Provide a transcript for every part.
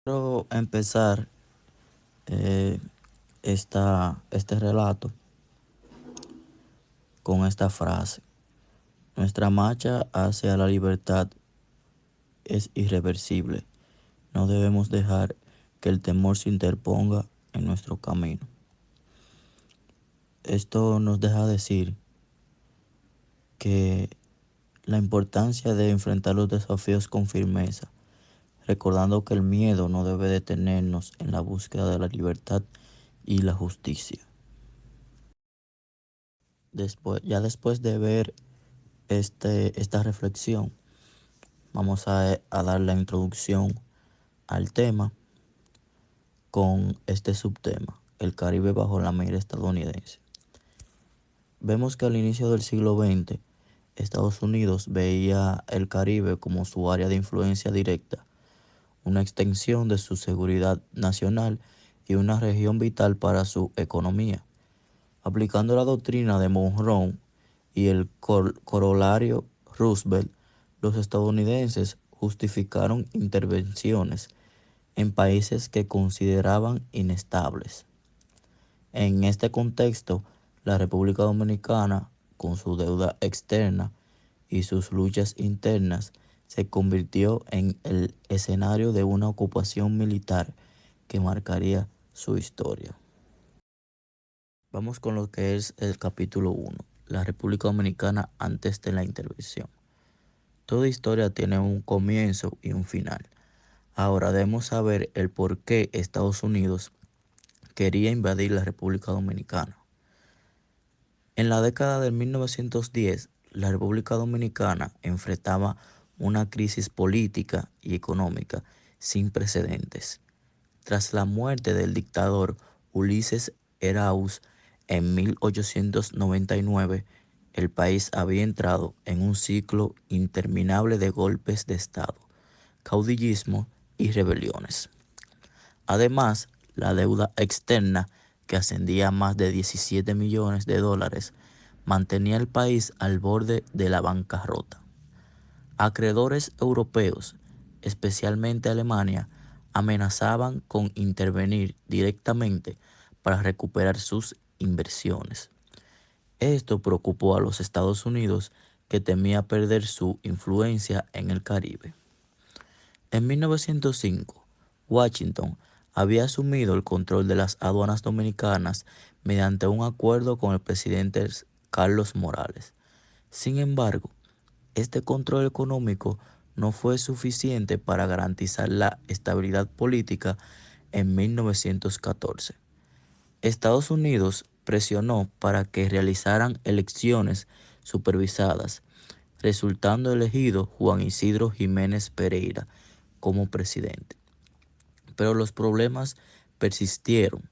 Quiero empezar eh, este relato con esta frase. Nuestra marcha hacia la libertad es irreversible. No debemos dejar que el temor se interponga en nuestro camino. Esto nos deja decir que la importancia de enfrentar los desafíos con firmeza, recordando que el miedo no debe detenernos en la búsqueda de la libertad y la justicia. Después de ver esta reflexión, vamos a dar la introducción al tema con este subtema, el Caribe bajo la mira estadounidense. Vemos que al inicio del siglo XX, Estados Unidos veía el Caribe como su área de influencia directa, una extensión de su seguridad nacional y una región vital para su economía. Aplicando la doctrina de Monroe y el corolario Roosevelt, los estadounidenses justificaron intervenciones en países que consideraban inestables. En este contexto, la República Dominicana, con su deuda externa y sus luchas internas, se convirtió en el escenario de una ocupación militar que marcaría su historia. Vamos con lo que es el capítulo 1, la República Dominicana antes de la intervención. Toda historia tiene un comienzo y un final. Ahora debemos saber el por qué Estados Unidos quería invadir la República Dominicana. En la década de 1910, la República Dominicana enfrentaba una crisis política y económica sin precedentes. Tras la muerte del dictador Ulises Erauz en 1899, el país había entrado en un ciclo interminable de golpes de Estado, caudillismo y rebeliones. Además, la deuda externa, que ascendía a más de 17 millones de dólares, mantenía el país al borde de la bancarrota. Acreedores europeos, especialmente Alemania, amenazaban con intervenir directamente para recuperar sus inversiones. Esto preocupó a los Estados Unidos, que temía perder su influencia en el Caribe. En 1905, Washington había asumido el control de las aduanas dominicanas mediante un acuerdo con el presidente Carlos Morales. Sin embargo, este control económico no fue suficiente para garantizar la estabilidad política en 1914. Estados Unidos presionó para que realizaran elecciones supervisadas, resultando elegido Juan Isidro Jiménez Pereira como presidente. Pero los problemas persistieron.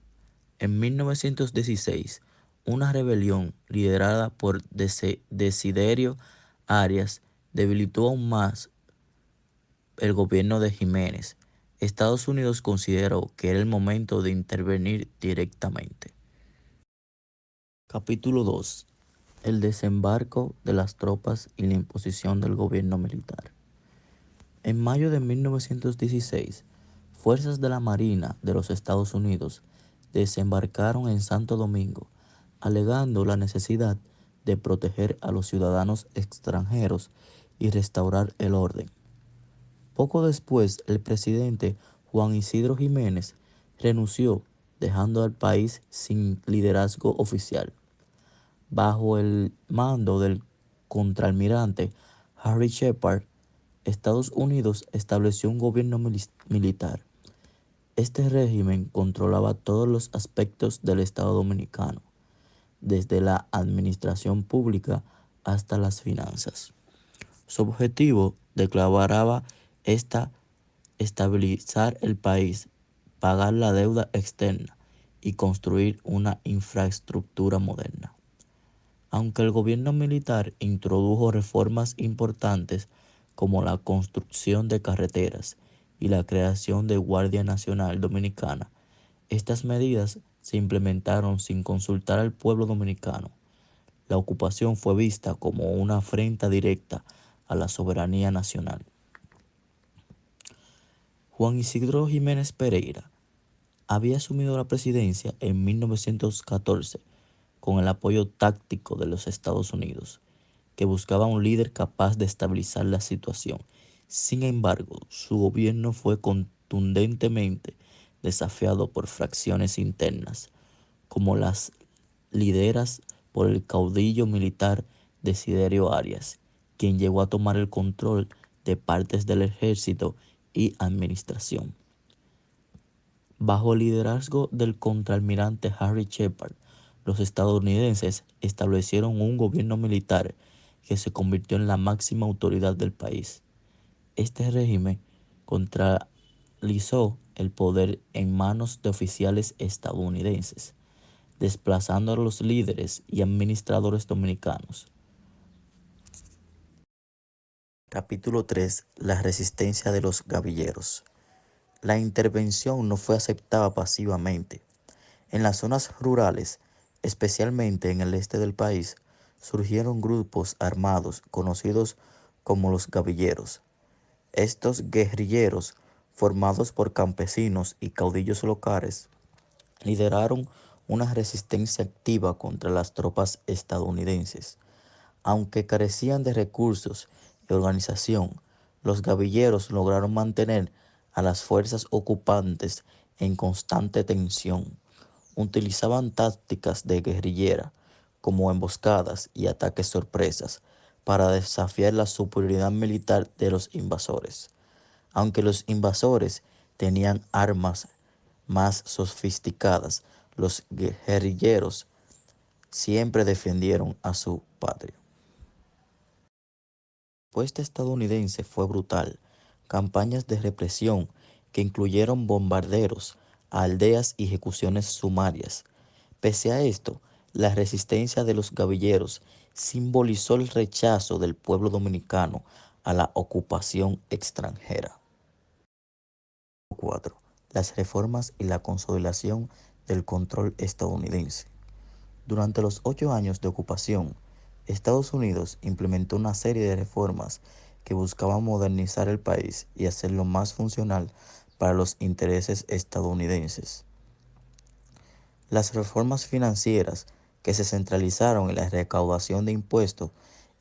En 1916, una rebelión liderada por Desiderio Arias debilitó aún más el gobierno de Jiménez. Estados Unidos consideró que era el momento de intervenir directamente. Capítulo 2. El desembarco de las tropas y la imposición del gobierno militar. En mayo de 1916, fuerzas de la Marina de los Estados Unidos desembarcaron en Santo Domingo, alegando la necesidad de proteger a los ciudadanos extranjeros y restaurar el orden. Poco después, el presidente Juan Isidro Jiménez renunció, dejando al país sin liderazgo oficial. Bajo el mando del contraalmirante Harry Shepard, Estados Unidos estableció un gobierno militar. Este régimen controlaba todos los aspectos del Estado dominicano, desde la administración pública hasta las finanzas. Su objetivo declaraba esta estabilizar el país, pagar la deuda externa y construir una infraestructura moderna. Aunque el gobierno militar introdujo reformas importantes como la construcción de carreteras y la creación de Guardia Nacional Dominicana, estas medidas se implementaron sin consultar al pueblo dominicano. La ocupación fue vista como una afrenta directa a la soberanía nacional. Juan Isidro Jiménez Pereira había asumido la presidencia en 1914 con el apoyo táctico de los Estados Unidos, que buscaba un líder capaz de estabilizar la situación. Sin embargo, su gobierno fue contundentemente desafiado por fracciones internas, como las lideradas por el caudillo militar Desiderio Arias, quien llegó a tomar el control de partes del ejército y administración. Bajo el liderazgo del contraalmirante Harry Shepard, los estadounidenses establecieron un gobierno militar que se convirtió en la máxima autoridad del país. Este régimen centralizó el poder en manos de oficiales estadounidenses, desplazando a los líderes y administradores dominicanos. Capítulo 3. La resistencia de los gavilleros. La intervención no fue aceptada pasivamente. En las zonas rurales, especialmente en el este del país, surgieron grupos armados conocidos como los gavilleros. Estos guerrilleros, formados por campesinos y caudillos locales, lideraron una resistencia activa contra las tropas estadounidenses. Aunque carecían de recursos y organización, los gavilleros lograron mantener a las fuerzas ocupantes en constante tensión. Utilizaban tácticas de guerrillera como emboscadas y ataques sorpresas para desafiar la superioridad militar de los invasores. Aunque los invasores tenían armas más sofisticadas, los guerrilleros siempre defendieron a su patria. La respuesta estadounidense fue brutal. Campañas de represión que incluyeron bombarderos a aldeas y ejecuciones sumarias. Pese a esto, la resistencia de los gavilleros simbolizó el rechazo del pueblo dominicano a la ocupación extranjera. 4. Las reformas y la consolidación del control estadounidense. Durante los 8 años de ocupación, Estados Unidos implementó una serie de reformas que buscaban modernizar el país y hacerlo más funcional para los intereses estadounidenses. Las reformas financieras, que se centralizaron en la recaudación de impuestos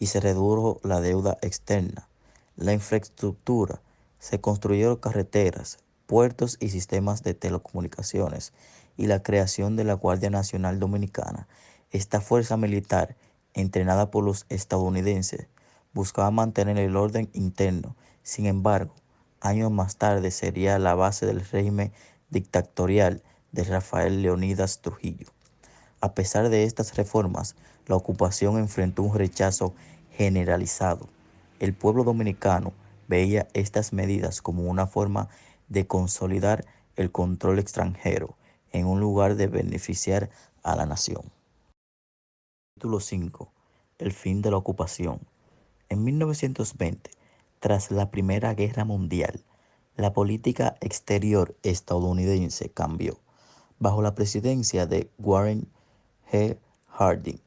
y se redujo la deuda externa. La infraestructura, se construyeron carreteras, puertos y sistemas de telecomunicaciones, y la creación de la Guardia Nacional Dominicana. Esta fuerza militar, entrenada por los estadounidenses, buscaba mantener el orden interno. Sin embargo, años más tarde sería la base del régimen dictatorial de Rafael Leónidas Trujillo. A pesar de estas reformas, la ocupación enfrentó un rechazo generalizado. El pueblo dominicano veía estas medidas como una forma de consolidar el control extranjero en un lugar de beneficiar a la nación. Capítulo 5. El fin de la ocupación. En 1920, tras la Primera Guerra Mundial, la política exterior estadounidense cambió. Bajo la presidencia de Warren G. Harding,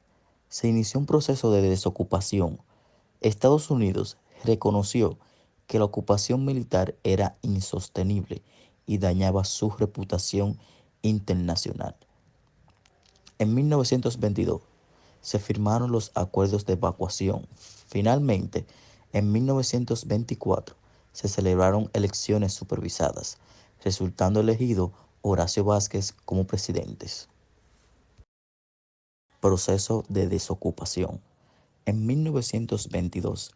se inició un proceso de desocupación. Estados Unidos reconoció que la ocupación militar era insostenible y dañaba su reputación internacional. En 1922 se firmaron los acuerdos de evacuación. Finalmente, en 1924 se celebraron elecciones supervisadas, resultando elegido Horacio Vázquez como presidentes. Proceso de desocupación. En 1922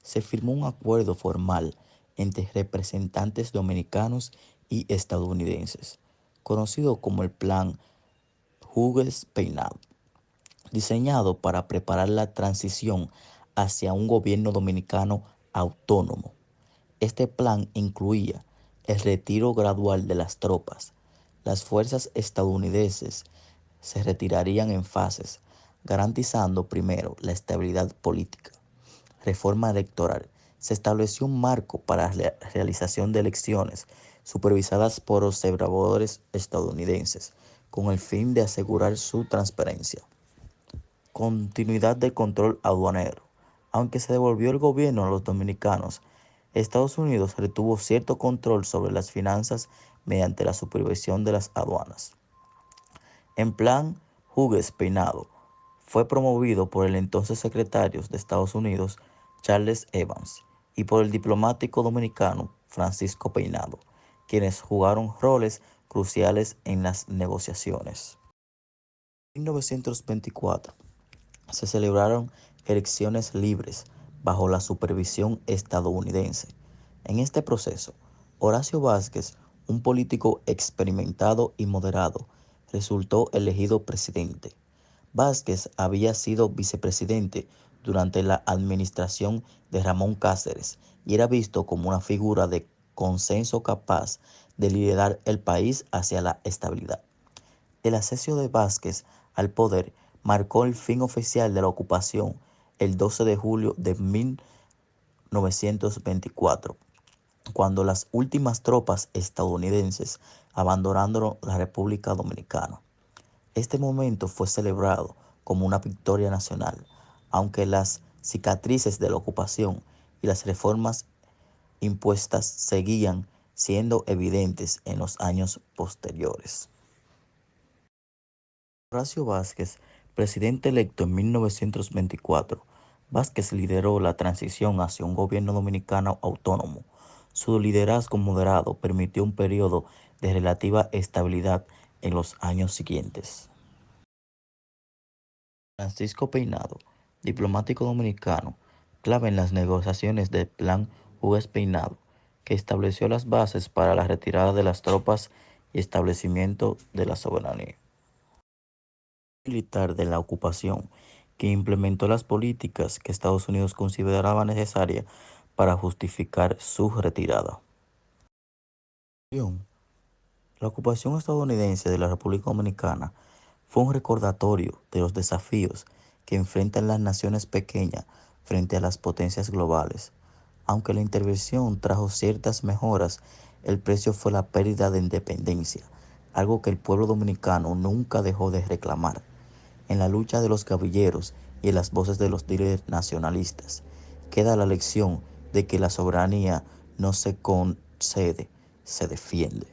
se firmó un acuerdo formal entre representantes dominicanos y estadounidenses, conocido como el Plan Hughes-Peinado, diseñado para preparar la transición hacia un gobierno dominicano autónomo. Este plan incluía el retiro gradual de las tropas. Las fuerzas estadounidenses se retirarían en fases, garantizando primero la estabilidad política. Reforma electoral. Se estableció un marco para la realización de elecciones supervisadas por observadores estadounidenses, con el fin de asegurar su transparencia. Continuidad del control aduanero. Aunque se devolvió el gobierno a los dominicanos, Estados Unidos retuvo cierto control sobre las finanzas mediante la supervisión de las aduanas. En plan Hughes Peinado fue promovido por el entonces secretario de Estados Unidos, Charles Evans, y por el diplomático dominicano Francisco Peinado, quienes jugaron roles cruciales en las negociaciones. En 1924 se celebraron elecciones libres bajo la supervisión estadounidense. En este proceso, Horacio Vázquez, un político experimentado y moderado, resultó elegido presidente. Vázquez había sido vicepresidente durante la administración de Ramón Cáceres y era visto como una figura de consenso capaz de liderar el país hacia la estabilidad. El ascenso de Vázquez al poder marcó el fin oficial de la ocupación el 12 de julio de 1924, cuando las últimas tropas estadounidenses abandonaron la República Dominicana. Este momento fue celebrado como una victoria nacional, aunque las cicatrices de la ocupación y las reformas impuestas seguían siendo evidentes en los años posteriores. Horacio Vázquez, presidente electo en 1924, Vázquez lideró la transición hacia un gobierno dominicano autónomo. Su liderazgo moderado permitió un periodo de relativa estabilidad en los años siguientes. Francisco Peinado, diplomático dominicano, clave en las negociaciones del Plan Hughes Peinado, que estableció las bases para la retirada de las tropas y establecimiento de la soberanía militar de la ocupación, que implementó las políticas que Estados Unidos consideraba necesarias para justificar su retirada. La ocupación estadounidense de la República Dominicana fue un recordatorio de los desafíos que enfrentan las naciones pequeñas frente a las potencias globales. Aunque la intervención trajo ciertas mejoras, el precio fue la pérdida de independencia, algo que el pueblo dominicano nunca dejó de reclamar. En la lucha de los caballeros y en las voces de los líderes nacionalistas, queda la lección de que la soberanía no se concede, se defiende.